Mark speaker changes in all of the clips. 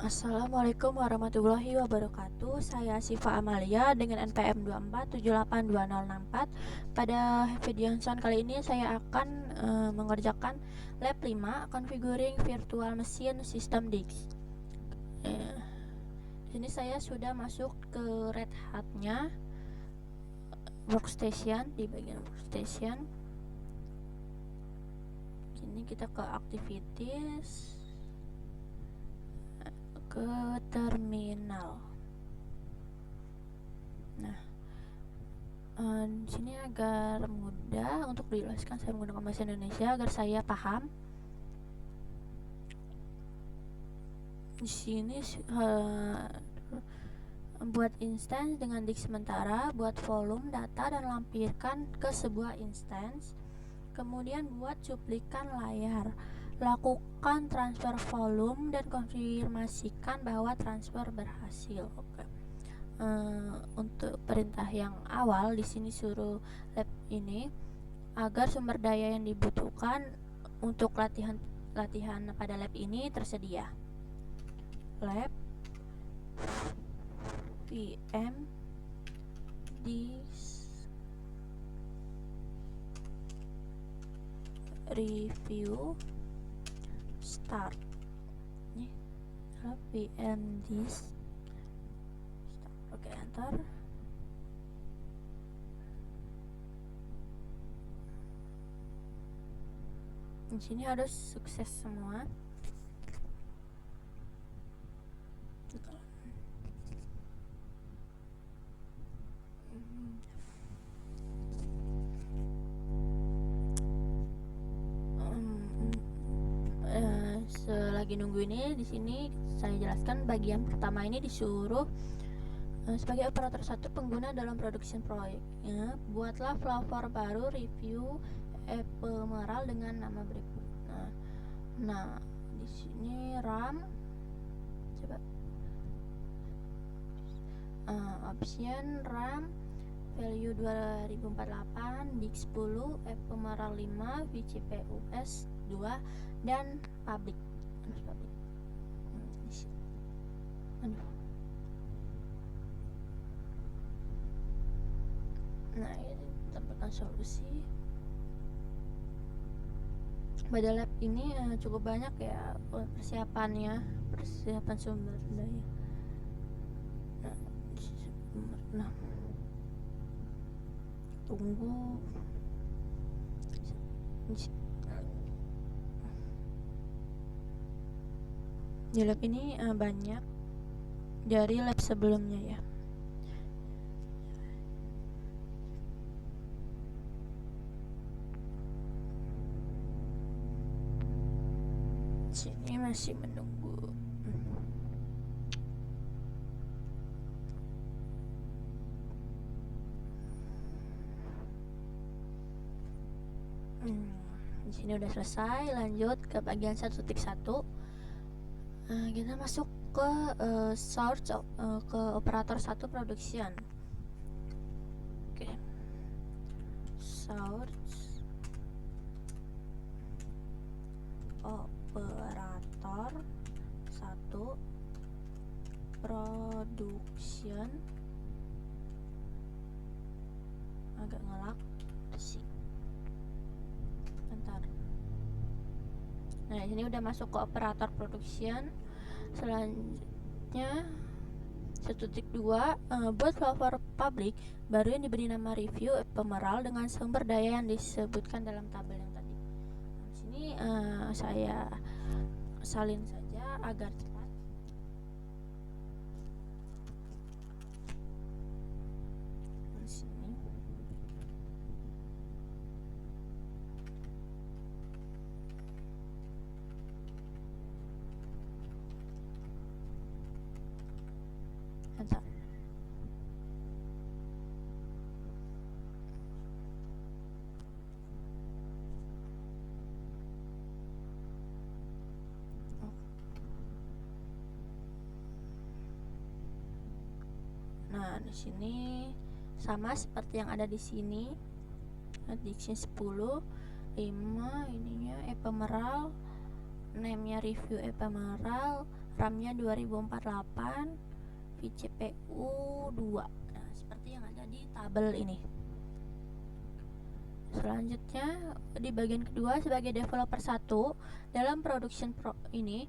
Speaker 1: Assalamualaikum warahmatullahi wabarakatuh. Saya Siva Amalia dengan NPM 24782064. Pada video hands-on kali ini saya akan mengerjakan lab 5 configuring virtual machine system DISK. Di sini saya sudah masuk ke Red Hat-nya, workstation, di bagian workstation. Sini kita ke activities, ke terminal. Nah, di sini agar mudah untuk dijelaskan saya menggunakan bahasa Indonesia agar saya paham. Di sini buat instance dengan disk sementara, buat volume data dan lampirkan ke sebuah instance. Kemudian buat cuplikan layar, lakukan transfer volume dan konfirmasikan bahwa transfer berhasil. Oke. Untuk perintah yang awal di sini suruh lab ini agar sumber daya yang dibutuhkan untuk latihan pada lab ini tersedia. Lab VM disk review start. Nih, lab VM disk start. Oke, enter. Di sini harus sukses semua. Selagi nunggu ini, di sini saya jelaskan bagian pertama ini disuruh sebagai operator 1 pengguna dalam production project. Buatlah flavor baru review ephemeral dengan nama berikut. Nah, di sini RAM, coba option RAM value 2048, disk 10, ephemeral 5, vCPUs 2 dan public. Nah, ini tambahkan solusi. Pada lab ini cukup banyak ya persiapan sumber daya. Nah, tunggu. Di lab ini banyak dari lab sebelumnya ya. Sini masih menunggu. Di sini udah selesai. Lanjut ke bagian 1.1. Kita masuk ke source ke operator 1 production. Oke. Source operator 1 production. Agak ngelak sih. Bentar. Nah, ini udah masuk ke operator production. Selanjutnya 1.2 buat flavor public baru yang diberi nama review ephemeral dengan sumber daya yang disebutkan dalam tabel yang tadi. Di sini saya salin saja agar cepat. Di sini. Bentar. Nah, di sini sama seperti yang ada di sini. Disk 10, 5 ininya ephemeral, name-nya review ephemeral, RAM-nya 2048, vCPU 2. Nah, seperti yang ada di tabel ini. Selanjutnya di bagian kedua, sebagai developer 1 dalam production ini,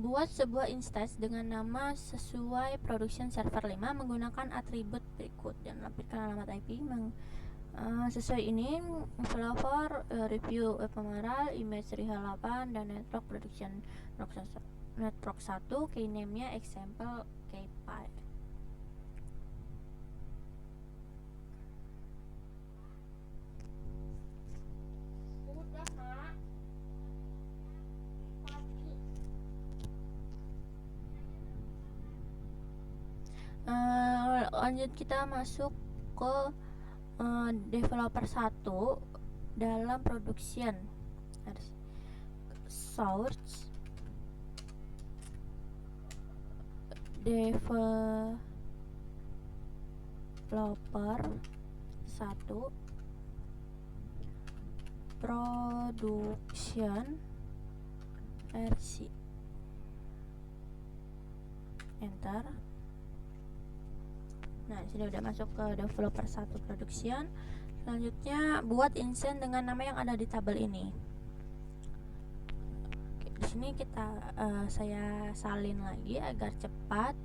Speaker 1: buat sebuah instance dengan nama sesuai production server 5 menggunakan atribut berikut dan lampirkan alamat IP sesuai ini: developer, review pemeral, image 308, dan network production network 1, keyname-nya example key5. Lanjut kita masuk ke developer 1 dalam production. Source developer 1 production versi, enter. Nah, sini udah masuk ke developer 1 production. Selanjutnya buat instance dengan nama yang ada di tabel ini. Oke, di sini saya salin lagi agar cepat.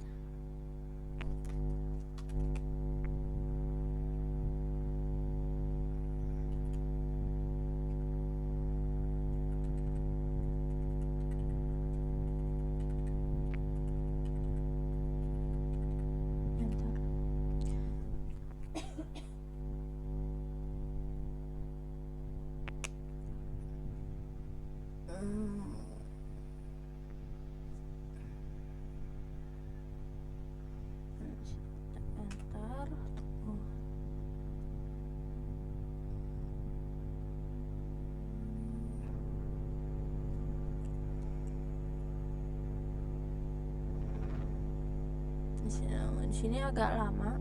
Speaker 1: Di sini agak lama.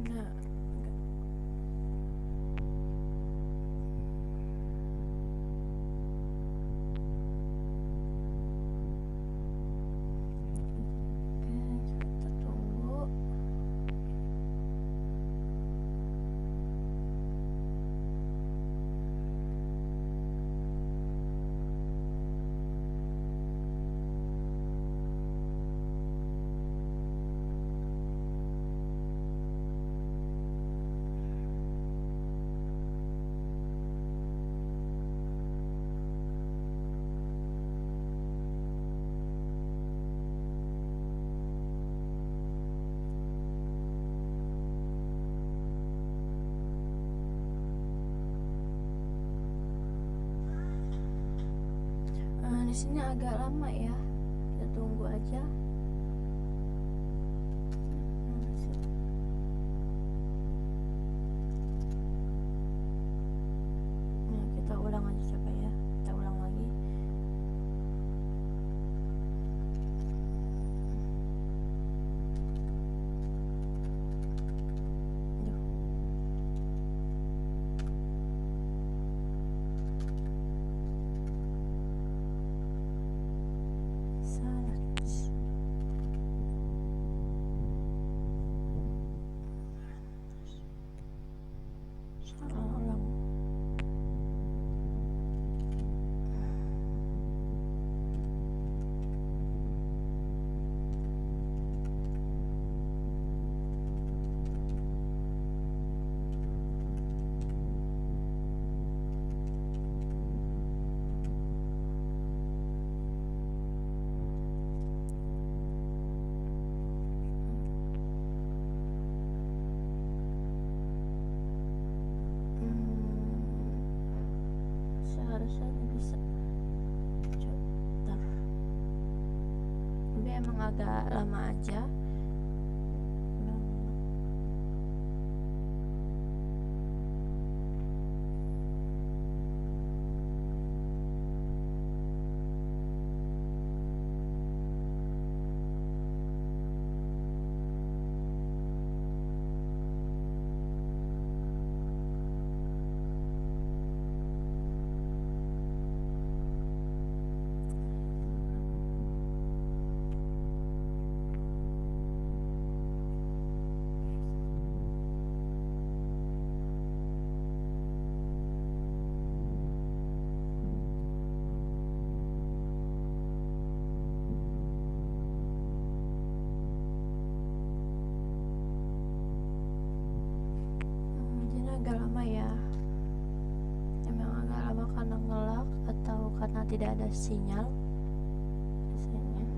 Speaker 1: Nah, kita tunggu. Di sini agak lama ya. Kita tunggu aja. Nah, kita ulang aja coba ya. Kita ulang lagi. Seharusnya bisa. Coba. Tapi emang agak lama aja. karena tidak ada sinyal biasanya.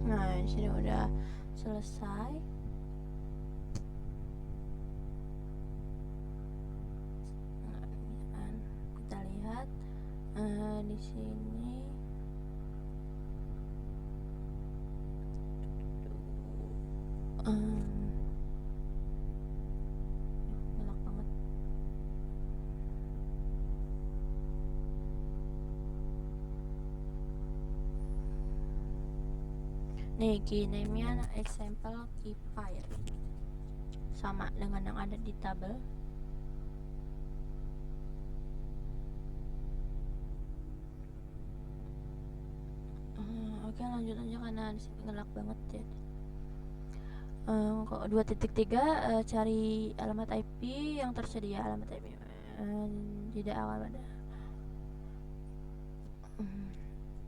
Speaker 1: Nah, di sini udah selesai. Nah, kita lihat di sini gelap banget. Nih, keyname-nya example key file sama dengan yang ada di tabel. Oke, lanjut aja karena di sini gelap banget ya. 2.3 cari alamat IP yang tersedia. Alamat IP tidak ada.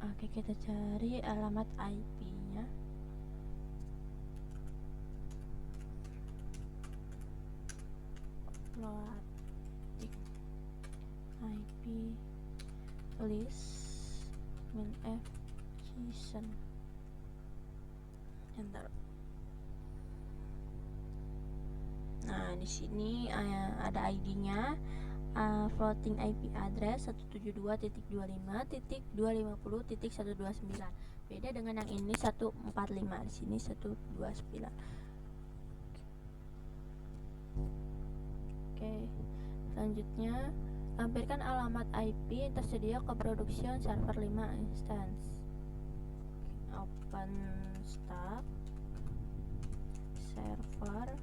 Speaker 1: Oke, kita cari alamat IP-nya. Loading IP list min-f JSON. Enter. Nah, di sini ada ID-nya. Floating IP address 172.25.250.129. Beda dengan yang ini 145. Di sini 129. Oke. Selanjutnya, lampirkan alamat IP yang tersedia ke production server 5 instance. Open stack server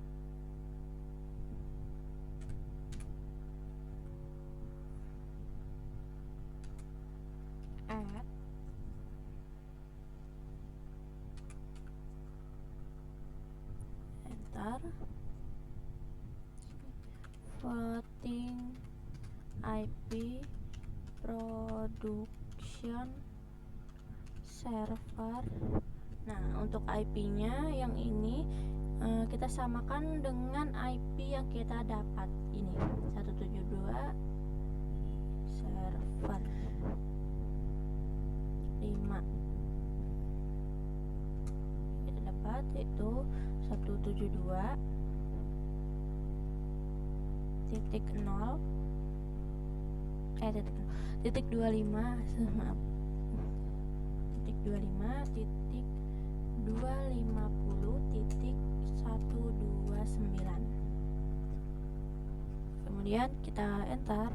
Speaker 1: add enter floating IP production server. Nah, untuk IP-nya yang ini kita samakan dengan IP yang kita dapat ini 172 server 5 kita dapat, yaitu 172.0 titik 25 maaf titik 250.129. Kemudian kita enter.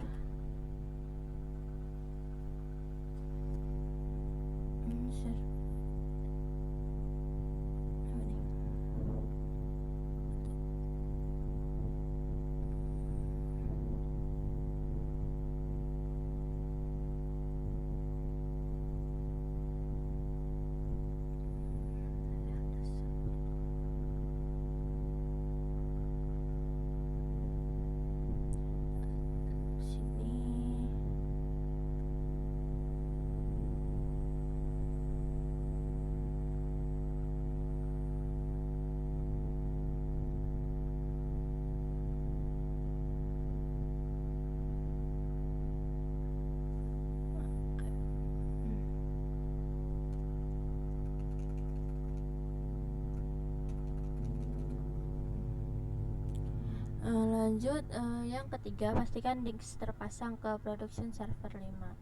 Speaker 1: Lanjut, yang ketiga, pastikan disk terpasang ke production server 5.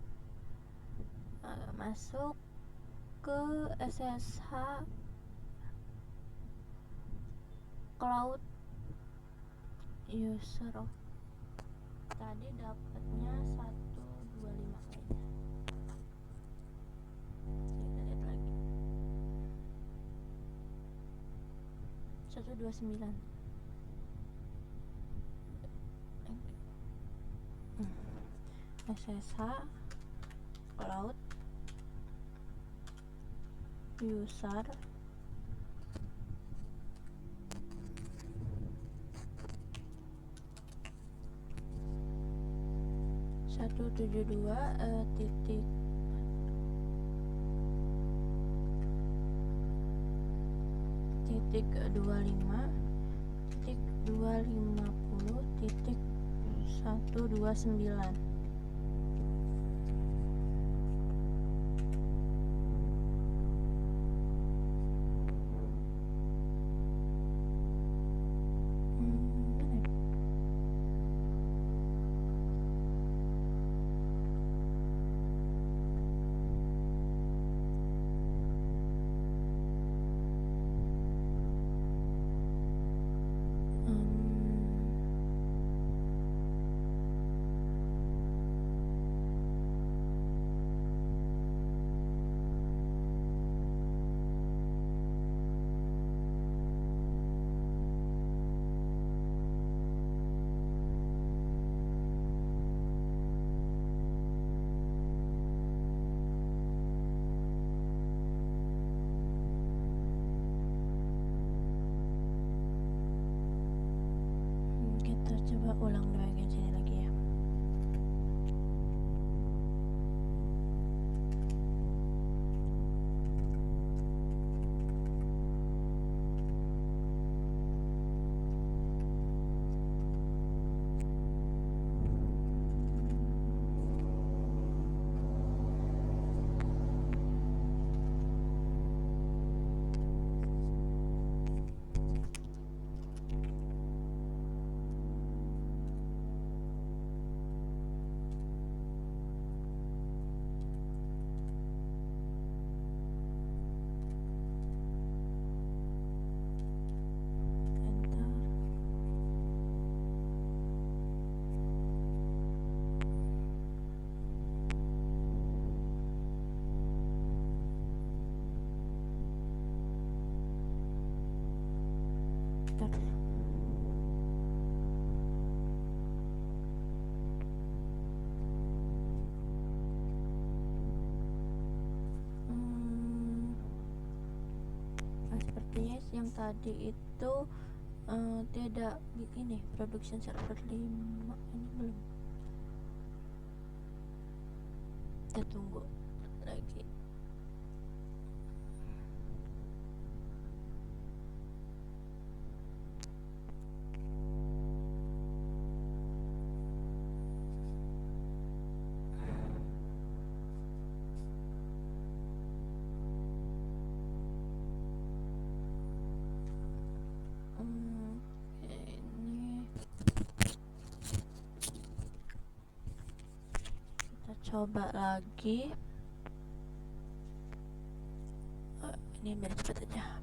Speaker 1: Masuk ke SSH cloud user. Tadi dapatnya 125 kayaknya. Kita lihat lagi. 129. SSH cloud user 172 titik 250.129. Kita coba ulang di bagian sini lagi ya. Sepertinya yang tadi itu tidak ini production server 5 ini belum. Kita tunggu lagi. Coba lagi. Ini biar cepat aja.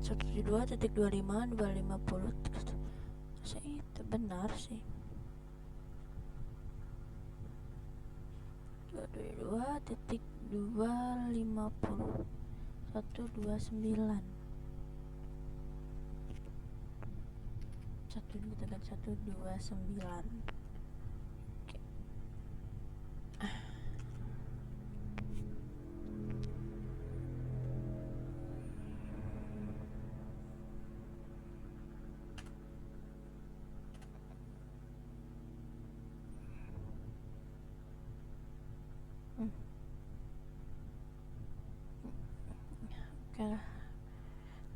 Speaker 1: Satu 172.25.250. Itu benar sih. 222.250 129 129. Oke. Oke lah,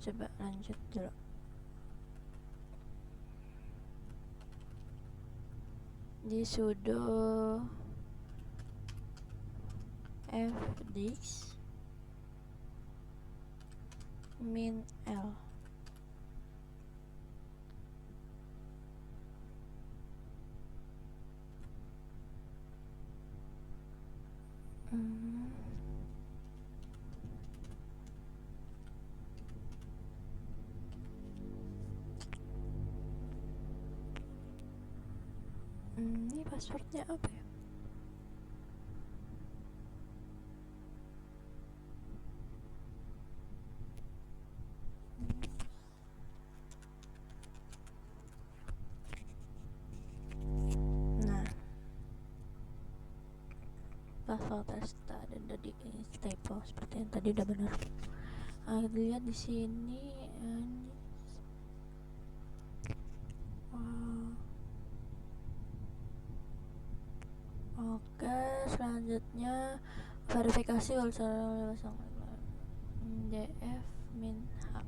Speaker 1: coba lanjut dulu. Di sudo fdix min l ini passwordnya apa ya? Volpesta dan tadi typo seperti yang tadi udah benar. Lihat di sini oke, selanjutnya verifikasi df min hak.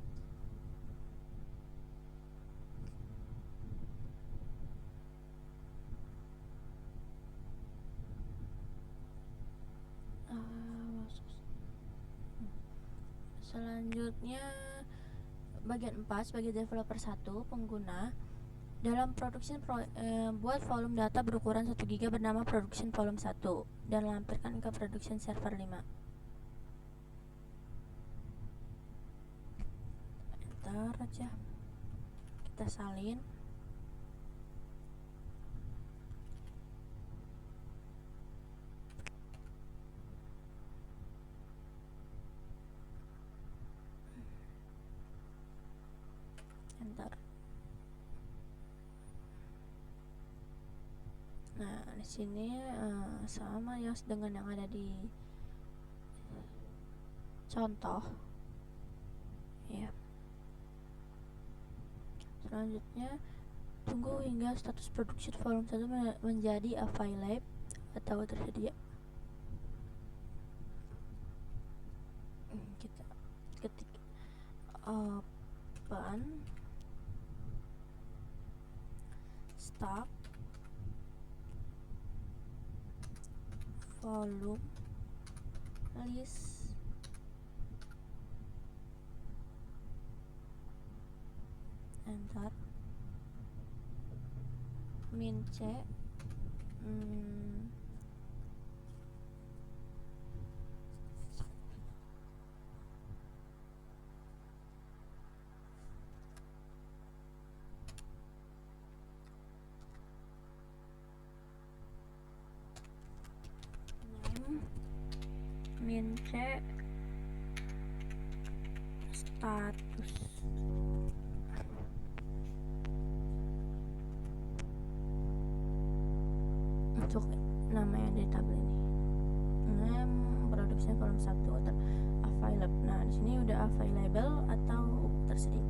Speaker 1: Selanjutnya bagian 4 sebagai developer 1 pengguna dalam buat volume data berukuran 1 GB bernama production volume 1 dan lampirkan ke production server 5. Enter aja, kita salin. Enter. Nah, di sini sama ya dengan yang ada di contoh. Ya. Selanjutnya, tunggu hingga status production volume 1 menjadi available atau tersedia. Kita ketik open stock volume list enter min c min c status untuk nama yang di tabel ini. Name production volume 1 available. Nah, di sini udah available atau tersedia.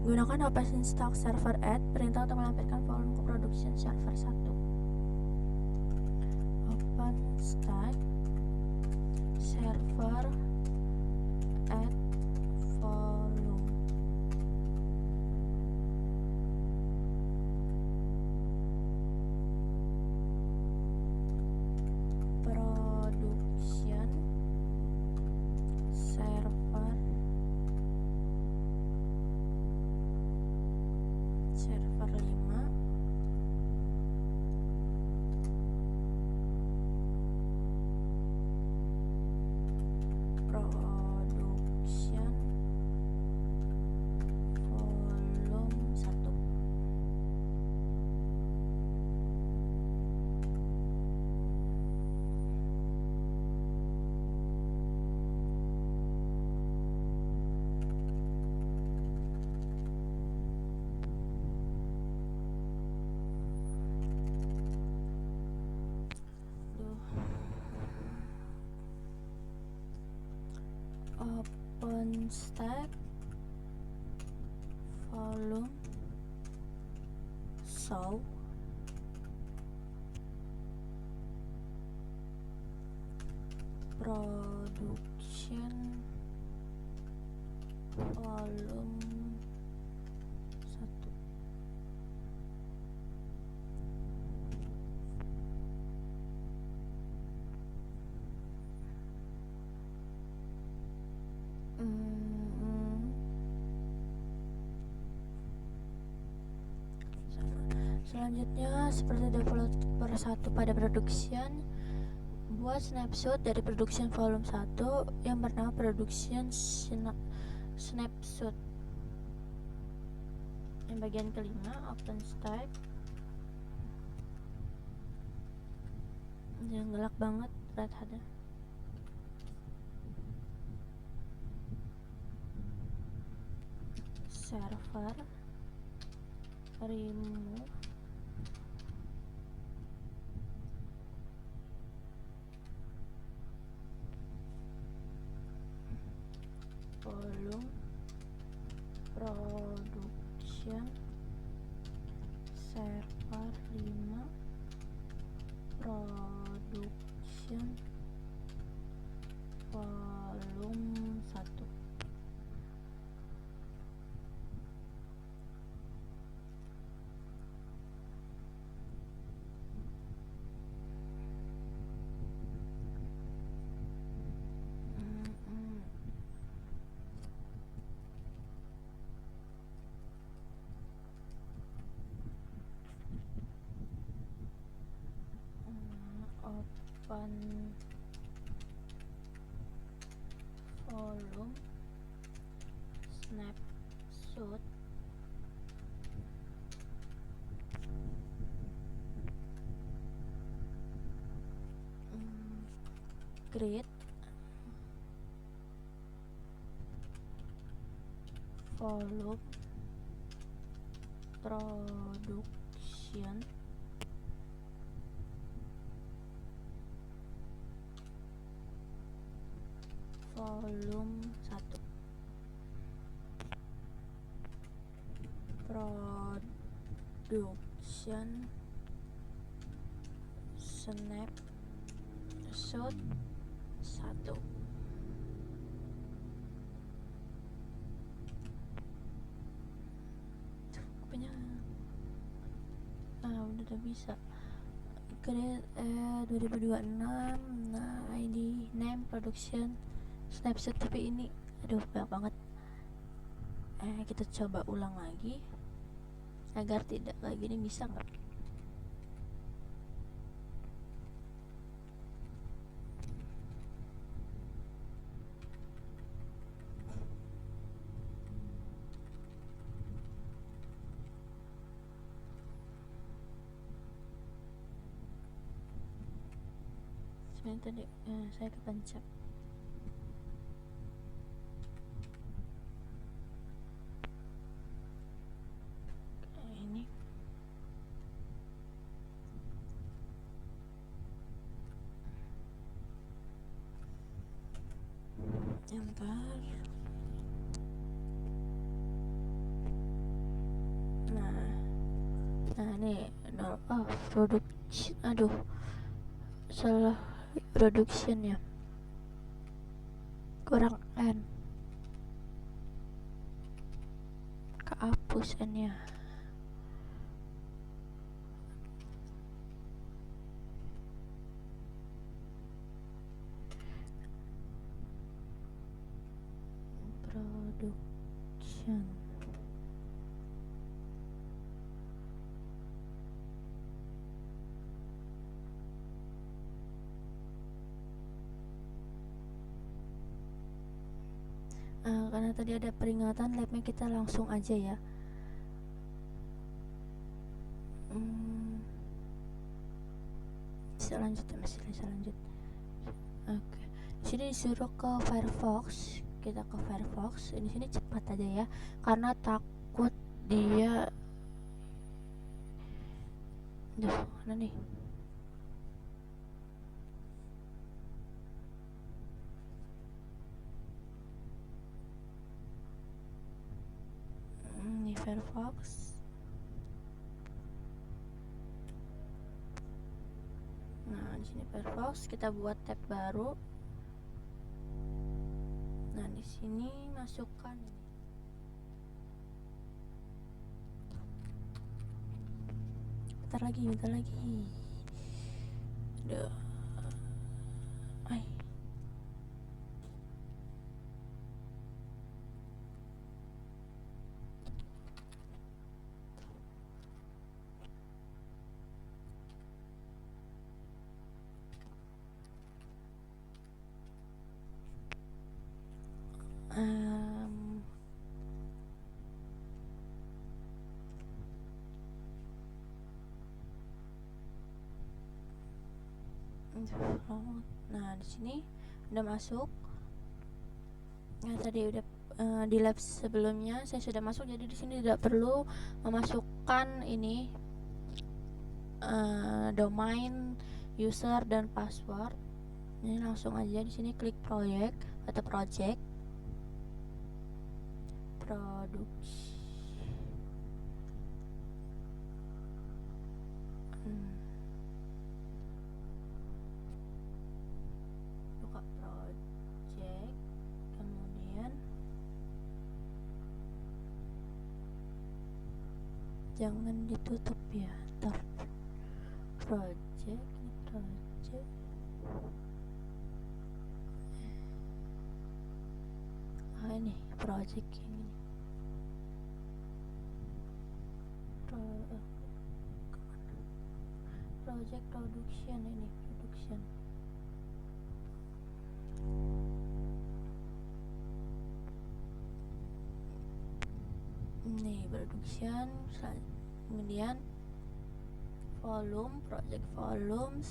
Speaker 1: Gunakan open stock server add perintah untuk melampirkan volume ke production server 1. Open stock server add volume. Production server 5 production volume 1. Open stack volume show production volume 1. Selanjutnya, seperti developer 1 pada production, buat snapshot dari production volume 1 yang bernama production snapshot. Yang bagian kelima, open stack. Jangan gelap banget Red Hat-nya. Server remove server 5 production volume 1. Open volume snapshot create volume production volume 1 production snapshot 1. Udah bisa create 2026. Nah, ID name production snapshot, tapi ini aduh banyak banget. Kita coba ulang lagi agar tidak kayak gini. Bisa nggak? Sebenarnya tadi saya kepencet. Ini ntar. Nah nih production, aduh salah production ya, kurang N, kehapus N nya. Production karena tadi ada peringatan labnya, kita langsung aja ya. Bisa lanjut ya, masih bisa lanjut. Oke. Di sini disuruh ke Firefox, kita ke Firefox. Di sini cepat aja ya, karena takut dia. Mana nih? Ini Firefox. Nah, di sini Firefox, kita buat tab baru. Nah, di sini masukkan ini. Bentar lagi. Aduh. Nah, di sini udah masuk. Nah, tadi udah di lab sebelumnya saya sudah masuk, jadi di sini tidak perlu memasukkan ini domain, user dan password. Ini langsung aja di sini klik project atau project produksi jangan ditutup ya, ntar project ini project yang ini project production, ini production. Nih production, kemudian volume, project volume.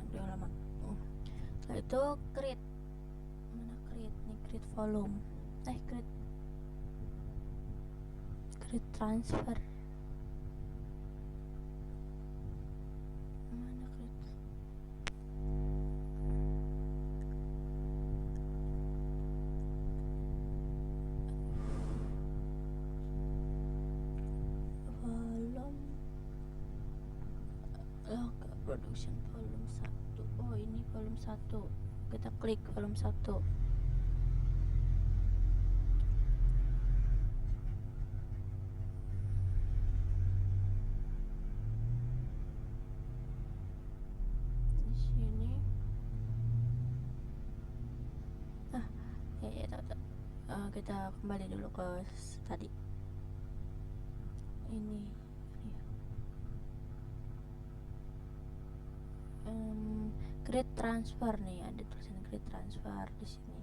Speaker 1: Aduh lama. Setelah itu create, mana create nih, create volume, create transfer, mana create volume, production volume 1. Oh ini volume 1, kita klik volume 1. Di sini tahu. Kita kembali dulu ke tadi. Ini create transfer nih, ada tulisan create transfer di sini.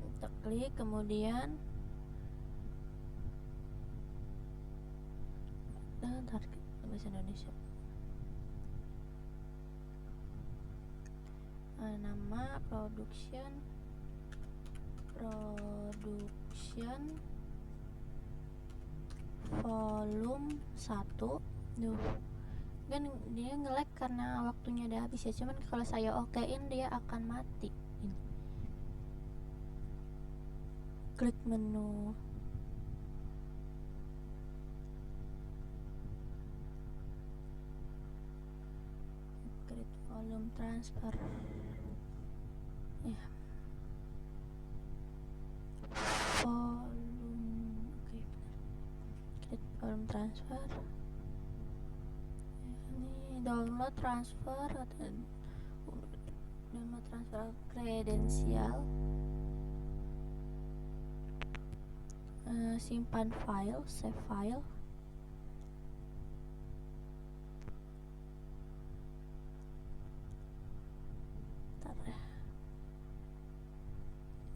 Speaker 1: Kita klik, kemudian target bahasa Indonesia. Nama production volume 1. Kan dia nge-lag karena waktunya udah habis ya, cuman kalau saya okein dia akan mati. Ini klik menu, create volume transfer ya, volume, create volume transfer. Ini download transfer kredensial, simpan file, save file.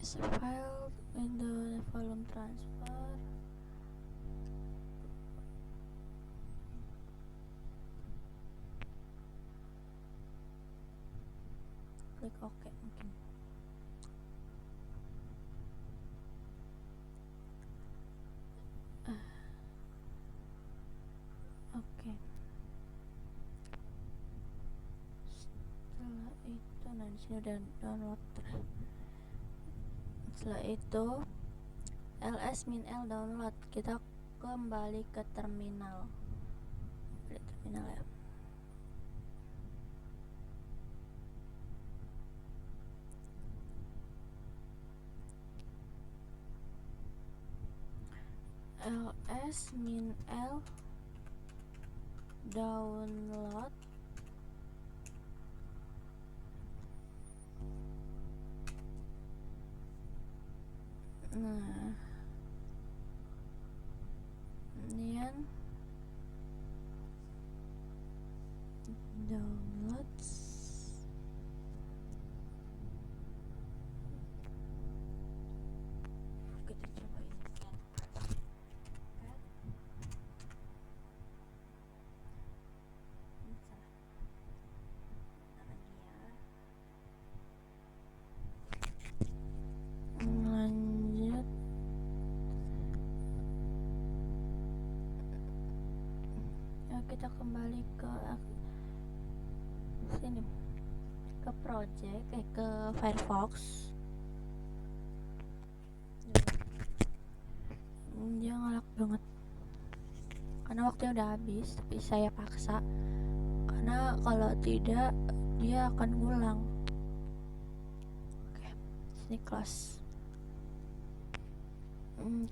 Speaker 1: Save file in the volume transfer. Klik OK mungkin. Oke. Setelah itu, nah di sini udah download. Setelah itu ls-l download, kita kembali ke terminal. Ya. ls-l download. Nah, kemudian downloads. Kita coba ini. Lanjut. Ya, kita kembali ke sini, ke project, ke Firefox. Dia ngelak banget karena waktunya udah habis, tapi saya paksa karena kalau tidak dia akan ngulang. Oke, sini close.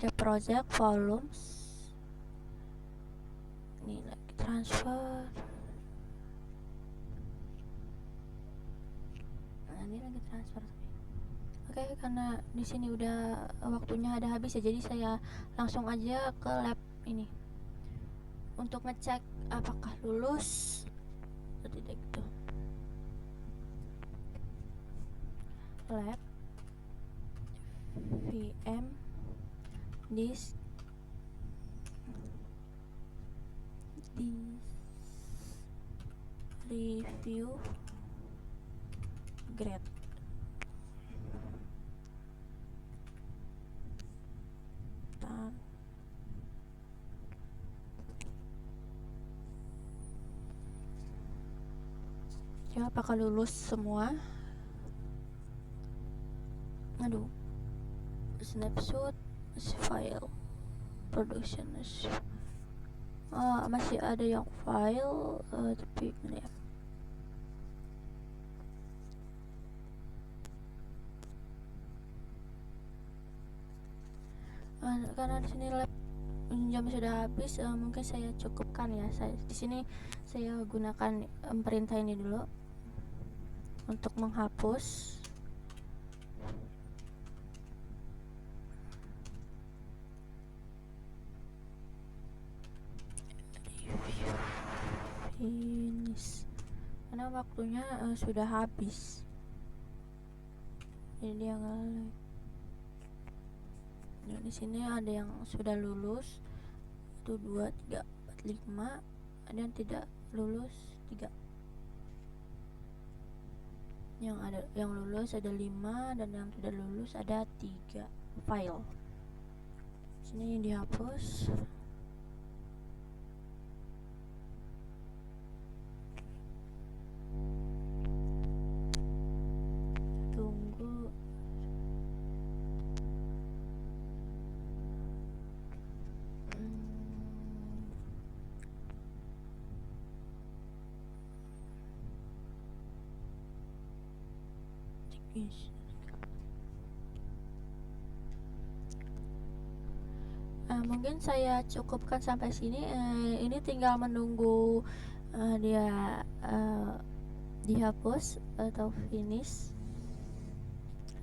Speaker 1: Ke project volumes, ini lagi transfer. Nah, ini lagi transfer. Oke, karena di sini udah waktunya ada habis ya, jadi saya langsung aja ke lab ini untuk ngecek apakah lulus atau tidak gitu. Lab VM disk review grade. Ya, apakah lulus semua? Aduh, snapshot file production masih ada yang file tapi mana ya? Karena di sini lab jam sudah habis, mungkin saya cukupkan ya. Di sini saya gunakan perintah ini dulu untuk menghapus. Finish, karena waktunya sudah habis. Jadi dia nggak like. Nah, di sini ada yang sudah lulus itu 2, 3, 4, 5, ada yang tidak lulus 3. Yang lulus ada 5 dan yang tidak lulus ada 3 file. Sini dihapus. Tunggu. Mungkin saya cukupkan sampai sini. Ini tinggal menunggu dia dihapus atau finish.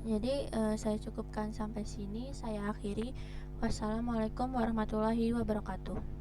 Speaker 1: Jadi saya cukupkan sampai sini. Saya akhiri. Wassalamualaikum warahmatullahi wabarakatuh.